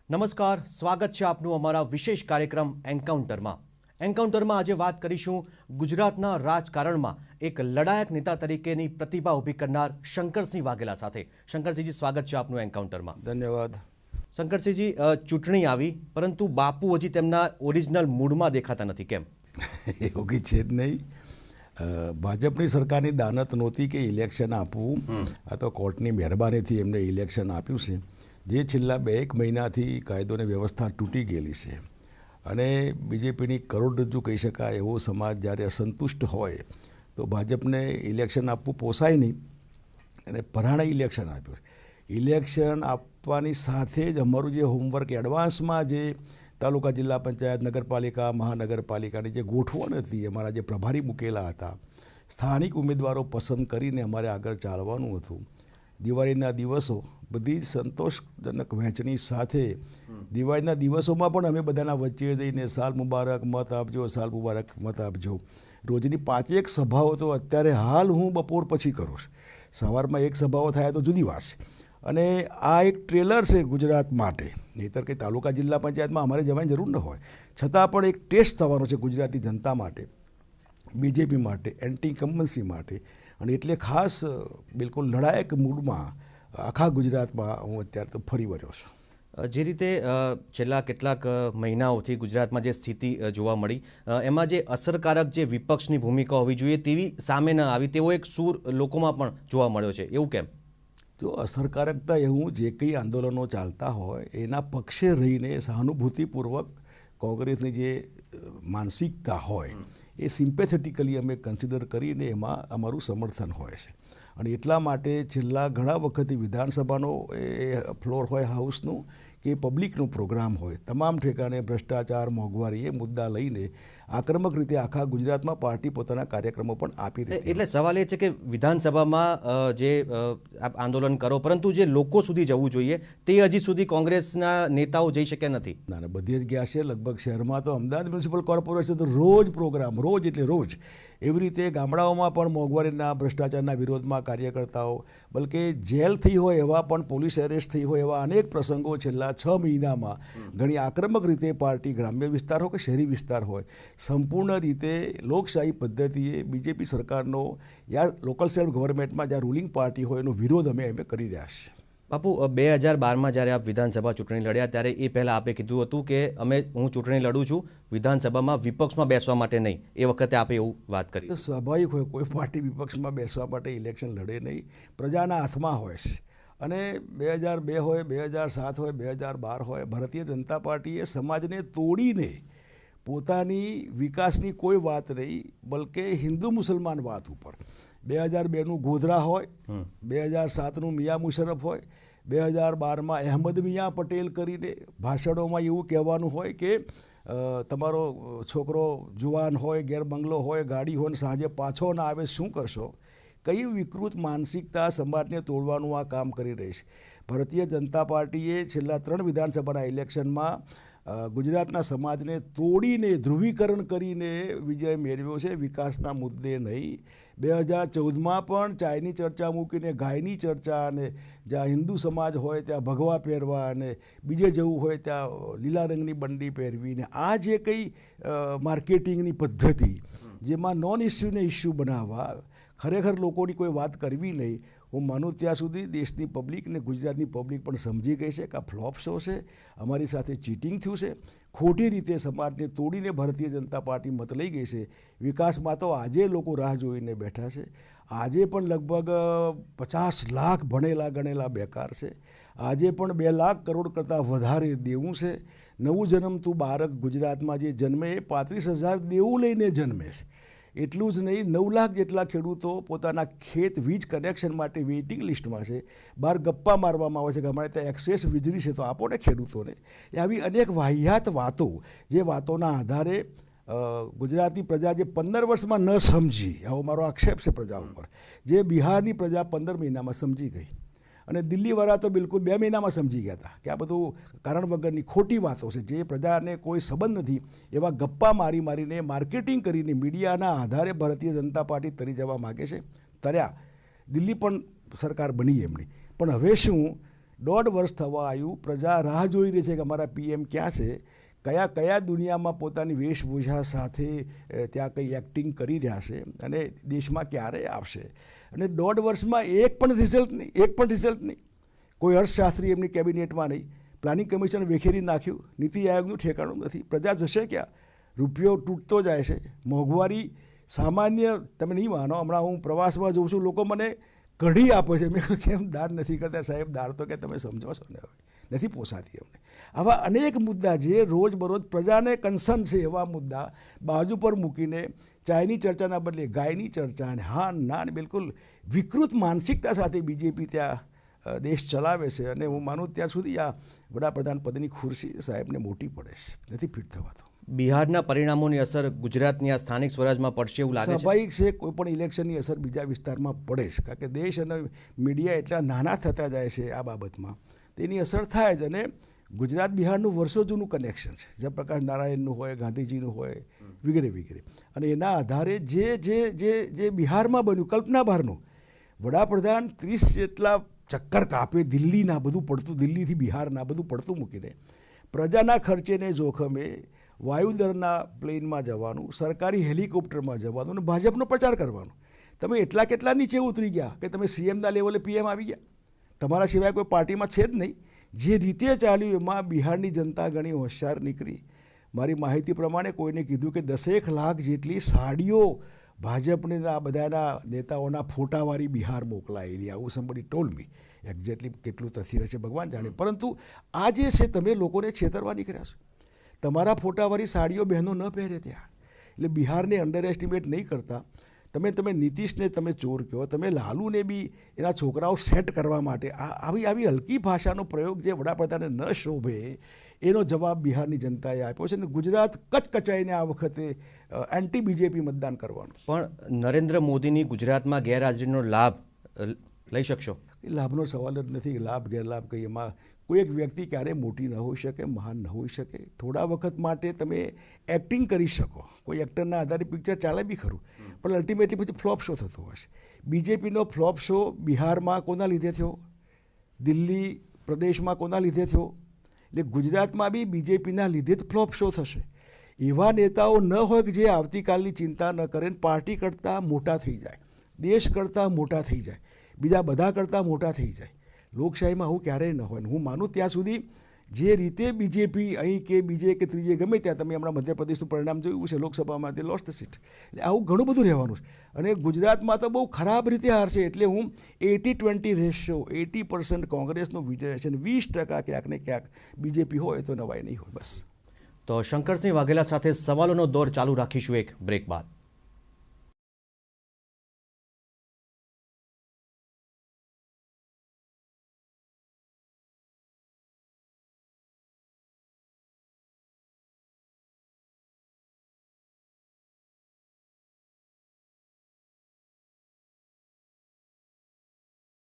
નમસ્કાર, સ્વાગત છે આપનું અમારા વિશેષ કાર્યક્રમ એન્કાઉન્ટરમાં. એન્કાઉન્ટરમાં આજે વાત કરીશું ગુજરાતના રાજકારણમાં એક લડાયક નેતા તરીકેની પ્રતિભા ઊભી કરનાર શંકરસિંહ વાઘેલા સાથે. શંકરસિંહજી, સ્વાગત છે આપનું એન્કાઉન્ટરમાં. ધન્યવાદ. શંકરસિંહજી, ચૂંટણી આવી પરંતુ બાપુ હજી તેમના ઓરિજિનલ મૂડમાં દેખાતા નથી, કેમ? એવું કંઈ છે જ નહીં. ભાજપની સરકારની દાનત નહોતી કે ઇલેક્શન આપવું. આ તો કોર્ટની મહેરબાનીથી એમને ઇલેક્શન આપ્યું છે. જે છેલ્લા 2-1 મહિનાથી કાયદો અને વ્યવસ્થા તૂટી ગયેલી છે અને બીજેપીની કરોડરજ્જુ કહી શકાય એવો સમાજ જ્યારે અસંતુષ્ટ હોય તો ભાજપને ઇલેક્શન આપવું પોસાય નહીં અને પરાણે ઇલેક્શન આપ્યું. ઇલેક્શન આપવાની સાથે જ અમારું જે હોમવર્ક એડવાન્સમાં જે તાલુકા, જિલ્લા પંચાયત, નગરપાલિકા, મહાનગરપાલિકાની જે ગોઠવણ હતી, અમારા જે પ્રભારી મૂકેલા હતા, સ્થાનિક ઉમેદવારો પસંદ કરીને અમારે આગળ ચાલવાનું હતું. દિવાળીના દિવસો બધી જ સંતોષજનક વહેંચણી સાથે દિવાળીના દિવસોમાં પણ અમે બધાના વચ્ચે જઈને સાલ મુબારક, મત આપજો, સાલ મુબારક, મત આપજો. રોજની 5-1 સભાઓ તો અત્યારે હાલ હું બપોર પછી કરું છું. સવારમાં 1 સભાઓ થાય તો જુદી વાત છે. અને આ એક ટ્રેલર છે ગુજરાત માટે. નહીંતર કંઈ તાલુકા, જિલ્લા પંચાયતમાં અમારે જવાની જરૂર ન હોય, છતાં પણ એક ટેસ્ટ થવાનો છે ગુજરાતી જનતા માટે, બીજેપી માટે, એન્ટી ઇન્કમ્બન્સી માટે. અને એટલે ખાસ બિલકુલ લડાયક મૂડમાં આખા ગુજરાતમાં હું અત્યારે તો ફરી વળ્યો છું. જે રીતે છેલ્લા કેટલાક મહિનાઓથી ગુજરાતમાં જે સ્થિતિ જોવા મળી, એમાં જે અસરકારક જે વિપક્ષની ભૂમિકા હોવી જોઈએ તેવી સામે ન આવી, તેવો એક સૂર લોકોમાં પણ જોવા મળ્યો છે. એવું કેમ? જો અસરકારકતા એવું જે કંઈ આંદોલનો ચાલતા હોય એના પક્ષે રહીને સહાનુભૂતિપૂર્વક કોંગ્રેસની જે માનસિકતા હોય એ સિમ્પેથેટિકલી અમે કન્સિડર કરીને એમાં અમારું સમર્થન હોય છે. અને એટલા માટે છેલ્લા ઘણા વખતથી વિધાનસભાનો એ ફ્લોર હોય હાઉસનું કે પબ્લિકનો પ્રોગ્રામ હોય, તમામ ઠેકાણે ભ્રષ્ટાચાર, મોંઘવારી એ મુદ્દા લઈને આક્રમક રીતે આખા ગુજરાતમાં પાર્ટી પોતાના કાર્યક્રમો પણ આપી રહી છે. એટલે સવાલ એ છે કે વિધાનસભામાં જે આપ આંદોલન કરો, પરંતુ જે લોકો સુધી જવું જોઈએ તે હજી સુધી કોંગ્રેસના નેતાઓ જઈ શક્યા નથી. ના, બધી જ ગયા છે. લગભગ શહેરમાં તો અમદાવાદ મ્યુનિસિપલ કોર્પોરેશન તો રોજ પ્રોગ્રામ, રોજ એટલે રોજ. એવી રીતે ગામડાઓમાં પણ મોંઘવારીના, ભ્રષ્ટાચારના વિરોધમાં કાર્યકર્તાઓ, બલકે જેલ થઈ હોય એવા પણ, પોલીસ એરેસ્ટ થઈ હોય એવા અનેક પ્રસંગો છેલ્લા 6 મહિનામાં ઘણી આક્રમક રીતે પાર્ટી, ગ્રામ્ય વિસ્તાર હોય કે શહેરી વિસ્તાર હોય, સંપૂર્ણ રીતે લોકશાહી પદ્ધતિએ બીજેપી સરકારનો યા લોકલ સેલ્ફ ગવર્મેન્ટમાં જ્યાં રૂલિંગ પાર્ટી હોય એનો વિરોધ અમે કરી રહ્યા છીએ. બાપુ, 2012માં જ્યારે આપ વિધાનસભા ચૂંટણી લડ્યા ત્યારે એ પહેલાં આપે કીધું હતું કે હું ચૂંટણી લડું છું વિધાનસભામાં વિપક્ષમાં બેસવા માટે નહીં. એ વખતે આપે એવું વાત કરી. તો સ્વાભાવિક હોય, કોઈ પાર્ટી વિપક્ષમાં બેસવા માટે ઇલેક્શન લડે નહીં, પ્રજાના હાથમાં હોય છે. અને 2002 હોય, 2007 હોય, 2012 હોય, ભારતીય જનતા પાર્ટીએ સમાજને તોડીને પોતાની વિકાસની કોઈ વાત નહીં, બલકે હિન્દુ મુસલમાન વાત ઉપર 2002નું ગોધરા હોય, 2007નું મિયા મુશરફ હોય, 2012માં અહેમદ મિયા પટેલ કરીને ભાષણોમાં એવું કહેવાનું હોય કે તમારો છોકરો જુવાન હોય, ઘેર બંગલો હોય, ગાડી હોય, સાંજે પાછો ના આવે શું કરશો? કઈ વિકૃત માનસિકતા સમાજને તોડવાનું આ કામ કરી રહી છે. ભારતીય જનતા પાર્ટીએ છેલ્લા 3 વિધાનસભાના ઇલેક્શનમાં ગુજરાતના સમાજને તોડીને, ધ્રુવીકરણ કરીને વિજય મેળવ્યો છે, વિકાસના મુદ્દે નહીં. 2014માં પણ ચાયની ચર્ચા મૂકીને ગાયની ચર્ચા, અને જ્યાં હિન્દુ સમાજ હોય ત્યાં ભગવા પહેરવા અને બીજે જવું હોય ત્યાં લીલા રંગની બંડી પહેરવીને આ જે કંઈ માર્કેટિંગની પદ્ધતિ, જેમાં નોન ઇસ્યુને ઇસ્યુ બનાવવા, ખરેખર લોકોની કોઈ વાત કરવી નહીં. હું માનું ત્યાં સુધી દેશની પબ્લિક ને ગુજરાતની પબ્લિક પણ સમજી ગઈ છે કે આ ફ્લોપ શો છે, અમારી સાથે ચીટિંગ થયું છે, ખોટી રીતે સમાજને તોડીને ભારતીય જનતા પાર્ટી મત લઈ ગઈ છે. વિકાસમાં તો આજે લોકો રાહ જોઈને બેઠા છે. આજે પણ લગભગ 50 લાખ ભણેલા ગણેલા બેકાર છે. આજે પણ 2 લાખ કરોડ કરતાં વધારે દેવું છે. નવું જન્મતું બાળક ગુજરાતમાં જે જન્મે એ 35,000 દેવું લઈને જન્મે છે. એટલું જ નહીં, 9 લાખ જેટલા ખેડૂતો પોતાના ખેત વીજ કનેક્શન માટે વેઇટિંગ લિસ્ટમાં છે. બહાર ગપ્પા મારવામાં આવે છે કે અમારે ત્યાં એક્સેસ વીજળી છે તો આપો ને ખેડૂતોને. એ આવી અનેક વાહિયાત વાતો, જે વાતોના આધારે ગુજરાતની પ્રજા જે 15 વર્ષમાં ન સમજી, આવો મારો આક્ષેપ છે પ્રજા ઉપર, જે બિહારની પ્રજા 15 મહિનામાં સમજી ગઈ. અને દિલ્હીવાળા તો બિલકુલ 2 મહિનામાં સમજી ગયા હતા કે આ બધું કારણ વગરની ખોટી વાતો છે, જે પ્રજાને કોઈ સંબંધ નથી. એવા ગપ્પા મારીને માર્કેટિંગ કરીને મીડિયાના આધારે ભારતીય જનતા પાર્ટી તરી જવા માગે છે. તર્યા દિલ્હી પણ સરકાર બની એમની, પણ હવે શું 1.5 વર્ષ થવા આવ્યું, પ્રજા રાહ જોઈ રહી છે કે અમારા પીએમ ક્યાં છે, કયા કયા દુનિયામાં પોતાની વેશભૂષા સાથે ત્યાં કંઈ એક્ટિંગ કરી રહ્યા છે અને દેશમાં ક્યારે આવશે. અને 1.5 વર્ષમાં એક પણ રિઝલ્ટ નહીં. કોઈ અર્થશાસ્ત્રી એમની કેબિનેટમાં નહીં, પ્લાનિંગ કમિશન વેખેરી નાખ્યું, નીતિ આયોગનું ઠેકાણું નથી. પ્રજા જશે ક્યાં? રૂપિયો તૂટતો જાય છે, મોંઘવારી સામાન્ય, તમે નહીં માનો, હમણાં હું પ્રવાસમાં જોઉં છું, લોકો મને કઢી આપે છે. મેં કહ્યું કેમ દાળ નથી કરતા સાહેબ? દાળ તો કે તમે સમજો છો ને, હવે નથી પોસાતી અમને. આવા અનેક મુદ્દા જે રોજબરોજ પ્રજાને કન્સર્ન છે એવા મુદ્દા બાજુ પર મૂકીને ચાયની ચર્ચાના બદલે ગાયની ચર્ચા અને હા ના બિલકુલ વિકૃત માનસિકતા સાથે બીજેપી ત્યાં દેશ ચલાવે છે. અને હું માનું ત્યાં સુધી આ વડાપ્રધાન પદની ખુરશી સાહેબને મોટી પડે છે, નથી ફિટ થવાતું. બિહારના પરિણામોની અસર ગુજરાતની આ સ્થાનિક સ્વરાજમાં પડશે એવું લાગે છે? સ્વાભાવિક છે, કોઈ પણ ઇલેક્શનની અસર બીજા વિસ્તારમાં પડે છે, કારણ કે દેશ અને મીડિયા એટલા નાના થતા જાય છે આ બાબતમાં, તેની અસર થાય જ. અને ગુજરાત બિહારનું વર્ષો જૂનું કનેક્શન છે, જયપ્રકાશ નારાયણનું હોય, ગાંધીજીનું હોય, વગેરે વગેરે. અને એના આધારે જે બિહારમાં બન્યું, કલ્પના બહારનું, વડાપ્રધાન 30 જેટલા ચક્કર કાપે દિલ્હીના, બધું પડતું દિલ્હીથી બિહારના બધું પડતું મૂકીને પ્રજાના ખર્ચેને જોખમે વાયુદળના પ્લેનમાં જવાનું, સરકારી હેલિકોપ્ટરમાં જવાનું અને ભાજપનો પ્રચાર કરવાનો. તમે એટલા કેટલા નીચે ઉતરી ગયા કે તમે સીએમના લેવલે પીએમ આવી ગયા? તમારા સિવાય કોઈ પાર્ટીમાં છે જ નહીં. જે રીતે ચાલ્યું એમાં બિહારની જનતા ઘણી હોશિયાર નીકળી. મારી માહિતી પ્રમાણે કોઈને કીધું કે 10 લાખ જેટલી સાડીઓ ભાજપને આ બધાના નેતાઓના ફોટાવાળી બિહાર મોકલાયેલી. આવું somebody told me. એક્ઝેક્ટલી કેટલું તથ્ય હશે ભગવાન જાણે. પરંતુ આ જે છે તમે લોકોને છેતરવા નીકળ્યા છો. તમારા ફોટાવાળી સાડીઓ બહેનો ન પહેરે ત્યાં. એટલે બિહારને અંડર એસ્ટિમેટ નહીં કરતા. તમે નીતિશને તમે ચોર કહો, તમે લાલુને બી એના છોકરાઓ સેટ કરવા માટે આવી હલકી ભાષાનો પ્રયોગ જે વડાપ્રધાને ન શોભે એનો જવાબ બિહારની જનતાએ આપ્યો છે. અને ગુજરાત કચકચાઈને આ વખતે એન્ટી બીજેપી મતદાન કરવાનું. પણ નરેન્દ્ર મોદીની ગુજરાતમાં ગેરહાજરીનો લાભ લઈ શકશો? લાભનો સવાલ જ નથી. લાભ ગેરલાભ કંઈ એમાં કોઈ એક વ્યક્તિ ક્યારેય મોટી ન હોઈ શકે, મહાન ન હોઈ શકે. થોડા વખત માટે તમે એક્ટિંગ કરી શકો, કોઈ એક્ટરના આધારે પિક્ચર ચાલે બી ખરું, પણ અલ્ટિમેટલી પછી ફ્લોપ શો થતો હશે. બીજેપીનો ફ્લોપ શો બિહારમાં કોના લીધે થયો? દિલ્હી પ્રદેશમાં કોના લીધે થયો? એટલે ગુજરાતમાં બી બીજેપીના લીધે જ ફ્લોપ શો થશે. એવા નેતાઓ ન હોય કે જે આવતીકાલની ચિંતા ન કરે, પાર્ટી કરતાં મોટા થઈ જાય, દેશ કરતાં મોટા થઈ જાય, બીજા બધા કરતાં મોટા થઈ જાય. લોકશાહીમાં આવું ક્યારેય ન હોય. હું માનું ત્યાં સુધી જે રીતે બીજેપી અહીં કે બીજે કે ત્રીજે ગમે ત્યાં, તમે હમણાં મધ્યપ્રદેશનું પરિણામ જોયું છે, લોકસભામાં તે લોસ્ટ ધ સીટ. એટલે આવું ઘણું બધું રહેવાનું છે. અને ગુજરાતમાં તો બહુ ખરાબ રીતે હારશે. એટલે હું 80-20 રેશિયો, 80% કોંગ્રેસનો વિજય છે અને 20% ક્યાંક ને ક્યાંક બીજેપી હોય તો નવાઈ નહીં હોય. બસ. તો શંકરસિંહ વાઘેલા સાથે સવાલોનો દોર ચાલુ રાખીશું એક બ્રેક બાદ.